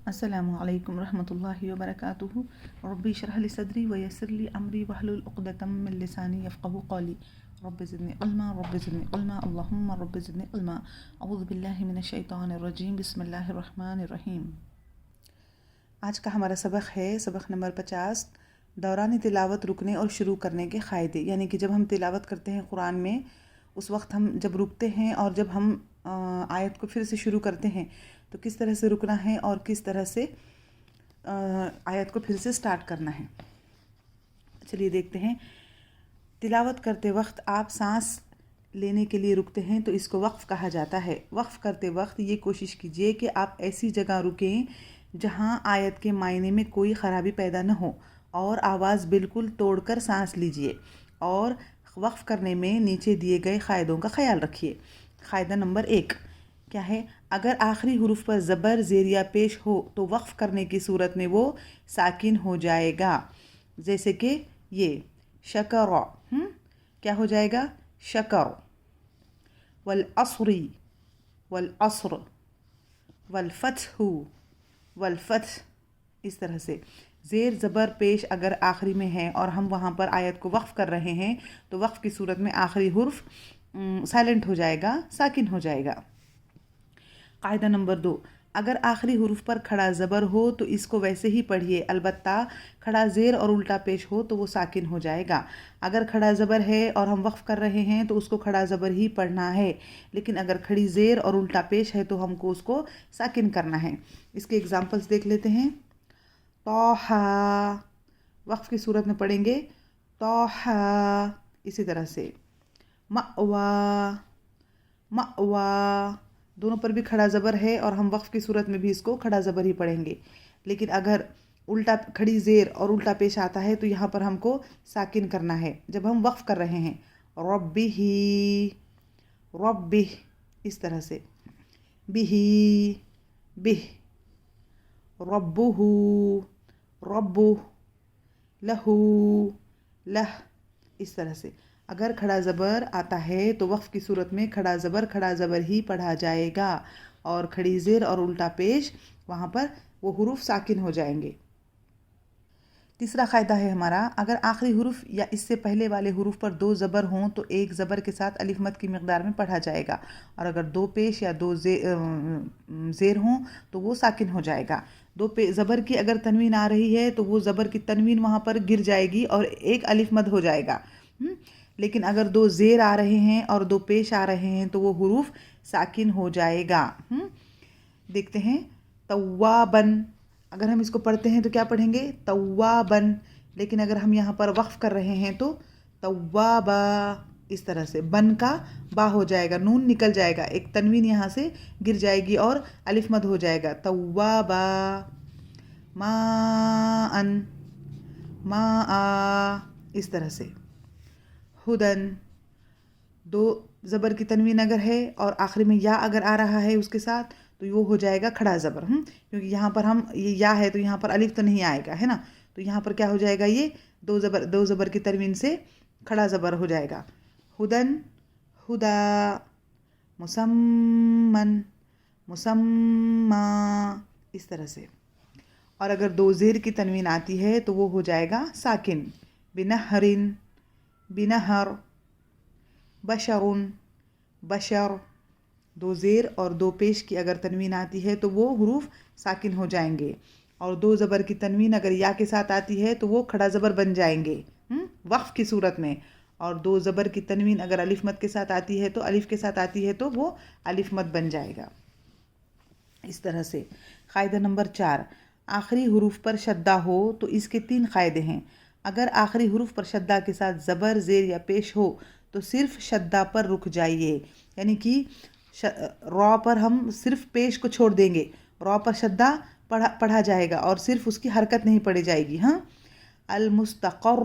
السلام علیکم ورحمۃ اللہ وبرکاتہ. ربی اشرح لی صدری ویسر لی امری واحلل عقدۃ من لسانی یفقہوا قولی. رب زدنی علما رب زدنی علما اللہم رب زدنی علما. اعوذ باللہ من الشیطان الرجیم. بسم اللہ الرحمن الرحیم. آج کا ہمارا سبق ہے سبق نمبر 50. دوران تلاوت رکنے اور شروع کرنے کے قاعدے. یعنی کہ جب ہم تلاوت کرتے ہیں قرآن میں اس وقت ہم جب رکتے ہیں اور جب ہم آیت کو پھر سے شروع کرتے ہیں تو کس طرح سے رکنا ہے اور کس طرح سے آیت کو پھر سے سٹارٹ کرنا ہے. چلیے دیکھتے ہیں. تلاوت کرتے وقت آپ سانس لینے کے لیے رکتے ہیں تو اس کو وقف کہا جاتا ہے. وقف کرتے وقت یہ کوشش کیجئے کہ آپ ایسی جگہ رکیں جہاں آیت کے معنی میں کوئی خرابی پیدا نہ ہو اور آواز بالکل توڑ کر سانس لیجئے. اور وقف کرنے میں نیچے دیے گئے قاعدوں کا خیال رکھیے. قاعدہ نمبر 1 کیا ہے؟ اگر آخری حروف پر زبر زیر یا پیش ہو تو وقف کرنے کی صورت میں وہ ساکن ہو جائے گا. جیسے کہ یہ شکر، کیا ہو جائے گا؟ شکر. والعصر، والعصر، والفتح، والفتح. اس طرح سے زیر زبر پیش اگر آخری میں ہے اور ہم وہاں پر آیت کو وقف کر رہے ہیں تو وقف کی صورت میں آخری حرف سائلنٹ ہو جائے گا، ساکن ہو جائے گا. قاعدہ نمبر 2 اگر آخری حرف پر کھڑا زبر ہو تو اس کو ویسے ہی پڑھیے، البتہ کھڑا زیر اور الٹا پیش ہو تو وہ ساکن ہو جائے گا. اگر کھڑا زبر ہے اور ہم وقف کر رہے ہیں تو اس کو کھڑا زبر ہی پڑھنا ہے، لیکن اگر کھڑی زیر اور الٹا پیش ہے تو ہم کو اس کو ساکن کرنا ہے. اس کے ایگزامپلس دیکھ لیتے ہیں. طٰہٰ، وقف کی صورت میں پڑھیں گے طٰہٰ. اسی طرح سے مأویٰ، مأویٰ، دونوں پر بھی کھڑا زبر ہے اور ہم وقف کی صورت میں بھی اس کو کھڑا زبر ہی پڑھیں گے. لیکن اگر الٹا کھڑی زیر اور الٹا پیش آتا ہے تو یہاں پر ہم کو ساکن کرنا ہے جب ہم وقف کر رہے ہیں. ربہ، ربہ. اس طرح سے بہ، بہ. ربہ، ربہ. لہو، لہ. اس طرح سے اگر کھڑا زبر آتا ہے تو وقف کی صورت میں کھڑا زبر ہی پڑھا جائے گا اور کھڑی زیر اور الٹا پیش وہاں پر وہ حروف ساکن ہو جائیں گے. تیسرا قاعدہ ہے ہمارا، اگر آخری حرف یا اس سے پہلے والے حروف پر 2 زبر ہوں تو ایک زبر کے ساتھ الف مد کی مقدار میں پڑھا جائے گا، اور اگر 2 پیش یا 2 زیر ہوں تو وہ ساکن ہو جائے گا. 2 زبر کی اگر تنوین آ رہی ہے تو وہ زبر کی تنوین وہاں پر گر جائے گی اور ایک الف مد ہو جائے گا. لیکن اگر 2 زیر آ رہے ہیں اور 2 پیش آ رہے ہیں تو وہ حروف ساکن ہو جائے گا. دیکھتے ہیں. توابن، اگر ہم اس کو پڑھتے ہیں تو کیا پڑھیں گے؟ توابن. لیکن اگر ہم یہاں پر وقف کر رہے ہیں تو توابا. اس طرح سے بن کا با ہو جائے گا، نون نکل جائے گا، ایک تنوین یہاں سے گر جائے گی اور الف مد ہو جائے گا. توابا. ماءً، ماء. اس طرح سے ہدن. 2 زبر کی تنوین اگر ہے اور آخری میں یا اگر آ رہا ہے اس کے ساتھ تو وہ ہو جائے گا کھڑا زبر. کیونکہ یہاں پر ہم یہ یا ہے تو یہاں پر الف تو نہیں آئے گا، ہے نا. تو یہاں پر کیا ہو جائے گا؟ یہ 2 زبر کی تنوین سے کھڑا زبر ہو جائے گا. ہدن، ہدا. مسمن، مسمّا. اس طرح سے. اور اگر 2 زیر کی تنوین آتی ہے تو وہ ہو جائے گا ساکن. بنہرن، بنہر. بشرن، بشر. 2 زیر اور 2 پیش کی اگر تنوین آتی ہے تو وہ حروف ساکن ہو جائیں گے، اور 2 زبر کی تنوین اگر یا کے ساتھ آتی ہے تو وہ کھڑا زبر بن جائیں گے وقف کی صورت میں. اور 2 زبر کی تنوین اگر الف مد کے ساتھ آتی ہے تو الف کے ساتھ آتی ہے تو وہ الف مد بن جائے گا. اس طرح سے. قاعدہ نمبر 4 آخری حروف پر شدہ ہو تو اس کے 3 قاعدے ہیں. اگر آخری حروف پر شدہ کے ساتھ زبر زیر یا پیش ہو تو صرف شدہ پر رک جائیے. یعنی کہ را پر ہم صرف پیش کو چھوڑ دیں گے، را پر شدہ پڑھا جائے گا اور صرف اس کی حرکت نہیں پڑھی جائے گی. المستقر،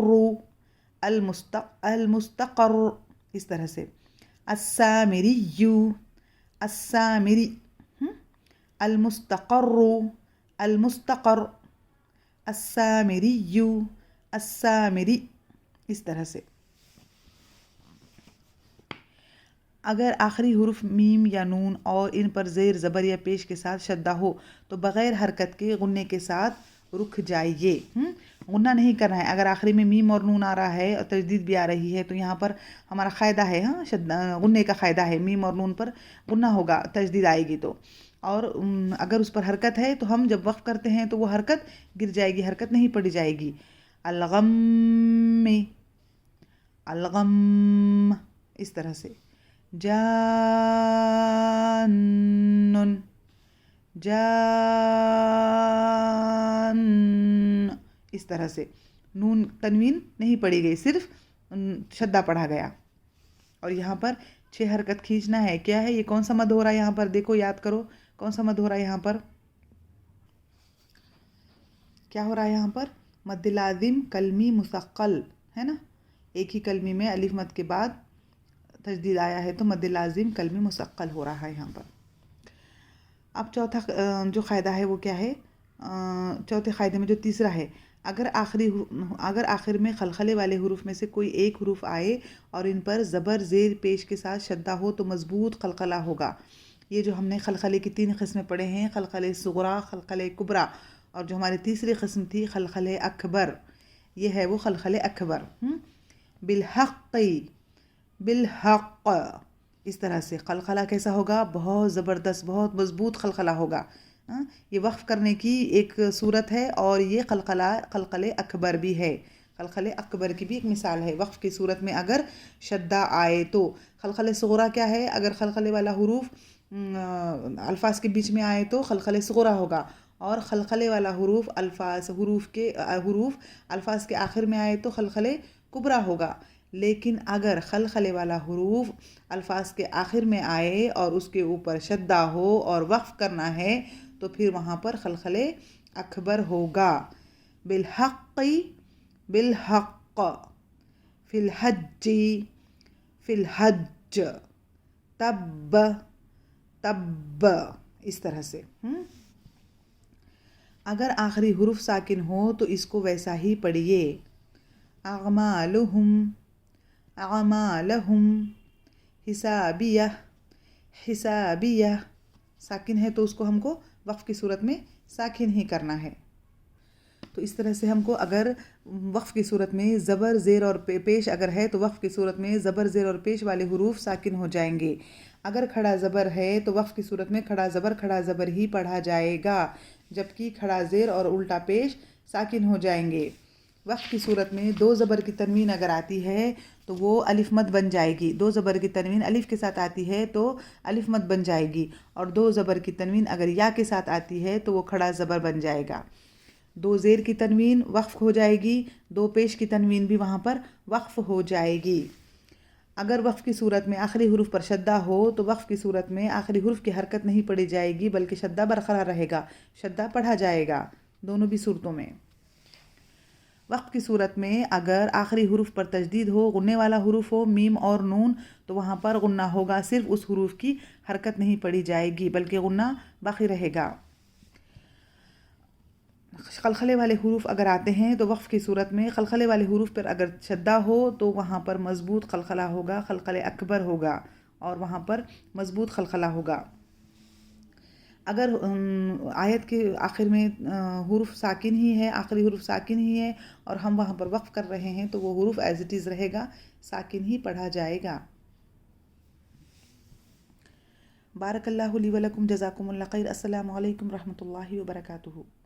المستقر. اس طرح سے. السامری، السامری. المستقر، المستقر. السامری، السامری. اس طرح سے. اگر آخری حرف میم یا نون اور ان پر زیر زبر یا پیش کے ساتھ شدہ ہو تو بغیر حرکت کے غنے کے ساتھ رک جائیے. غنہ نہیں کرنا ہے. اگر آخری میں میم اور نون آ رہا ہے اور تجدید بھی آ رہی ہے تو یہاں پر ہمارا قاعدہ ہے غنے کا قاعدہ ہے. میم اور نون پر غنہ ہوگا تجدید آئے گی تو. اور اگر اس پر حرکت ہے تو ہم جب وقف کرتے ہیں تو وہ حرکت گر جائے گی, حرکت نہیں پڑی جائے گی. الغم, الغم اس طرح سے. جان, جان اس طرح سے. نون تنوین نہیں پڑی گئی, صرف شدہ پڑھا گیا. اور یہاں پر 6 حرکت کھینچنا ہے. کیا ہے یہ, کون سا مد ہو رہا ہے یہاں پر؟ دیکھو یاد کرو کون سا مد ہو رہا ہے یہاں پر. کیا ہو رہا ہے یہاں پر؟ مد لازم کلمی مثقل ہے نا. ایک ہی کلمی میں الف مد کے بعد تجدید آیا ہے تو مد لازم کلمی مثقل ہو رہا ہے یہاں پر. اب چوتھا جو قاعدہ ہے وہ کیا ہے؟ چوتھے قاعدے میں جو تیسرا ہے, اگر آخر میں خلخلے والے حروف میں سے کوئی ایک حروف آئے اور ان پر زبر زیر پیش کے ساتھ شدہ ہو تو مضبوط قلقلہ ہوگا. یہ جو ہم نے خلخلے کی 3 قسمیں پڑھے ہیں, خلخلے صغرا, خلخلے کبرا, اور جو ہماری تیسری قسم تھی خلخلے اکبر, یہ ہے وہ خلخلے اکبر. بالحق, بالحق اس طرح سے. قلقلہ کیسا ہوگا؟ بہت زبردست, بہت مضبوط قلقلہ ہوگا. یہ وقف کرنے کی ایک صورت ہے اور یہ قلقلے اکبر بھی ہے. قلقلے اکبر کی بھی ایک مثال ہے وقف کی صورت میں اگر شدہ آئے تو. خلخلے صغرا کیا ہے؟ اگر خلخلے والا حروف الفاظ کے بیچ میں آئے تو خلخلے صغرا ہوگا, اور خلخلے والا حروف الفاظ کے آخر میں آئے تو خلخلے کبرا ہوگا. لیکن اگر خلخلے والا حروف الفاظ کے آخر میں آئے اور اس کے اوپر شدہ ہو اور وقف کرنا ہے تو پھر وہاں پر خلخلے اکبر ہوگا. بالحق, بالحق, فی الحج, فی الحج, تب, تب اس طرح سے. اگر آخری حرف ساکن ہو تو اس کو ویسا ہی پڑھیے. اعمالہم, اعمالہم, حسابیہ, حسابیہ. ساکن ہے تو اس کو ہم کو وقف کی صورت میں ساکن ہی کرنا ہے. تو اس طرح سے ہم کو اگر وقف کی صورت میں زبر زیر اور پیش اگر ہے تو وقف کی صورت میں زبر زیر اور پیش والے حروف ساکن ہو جائیں گے. اگر کھڑا زبر ہے تو وقف کی صورت میں کھڑا زبر ہی پڑھا جائے گا, جبکہ کھڑا زیر اور الٹا پیش ساکن ہو جائیں گے. وقف کی صورت میں 2 زبر کی تنوین اگر آتی ہے تو وہ الف مد بن جائے گی. 2 زبر کی تنوین الف کے ساتھ آتی ہے تو الف مد بن جائے گی, اور 2 زبر کی تنوین اگر یا کے ساتھ آتی ہے تو وہ کھڑا زبر بن جائے گا. 2 زیر کی تنوین وقف ہو جائے گی, 2 پیش کی تنوین بھی وہاں پر وقف ہو جائے گی. اگر وقف کی صورت میں آخری حرف پر شدہ ہو تو وقف کی صورت میں آخری حرف کی حرکت نہیں پڑی جائے گی بلکہ شدہ برقرار رہے گا, شدہ پڑھا جائے گا دونوں بھی صورتوں میں. وقف کی صورت میں اگر آخری حرف پر تجدید ہو, غننے والا حروف ہو, میم اور نون, تو وہاں پر غنہ ہوگا, صرف اس حروف کی حرکت نہیں پڑی جائے گی بلکہ غنہ باقی رہے گا. خلخلے والے حروف اگر آتے ہیں تو وقف کی صورت میں خلخلے والے حروف پر اگر شدہ ہو تو وہاں پر مضبوط خلخلہ ہوگا, خلخلے اکبر ہوگا, اور وہاں پر مضبوط خلخلہ ہوگا. اگر آیت کے آخر میں حروف ساکن ہی ہے, آخری حروف ساکن ہی ہے اور ہم وہاں پر وقف کر رہے ہیں تو وہ حروف ایز اٹ از رہے گا, ساکن ہی پڑھا جائے گا. بارک اللہ لی ولکم, جزاکم اللہ خیر. السلام علیکم رحمۃ اللہ وبرکاتہ.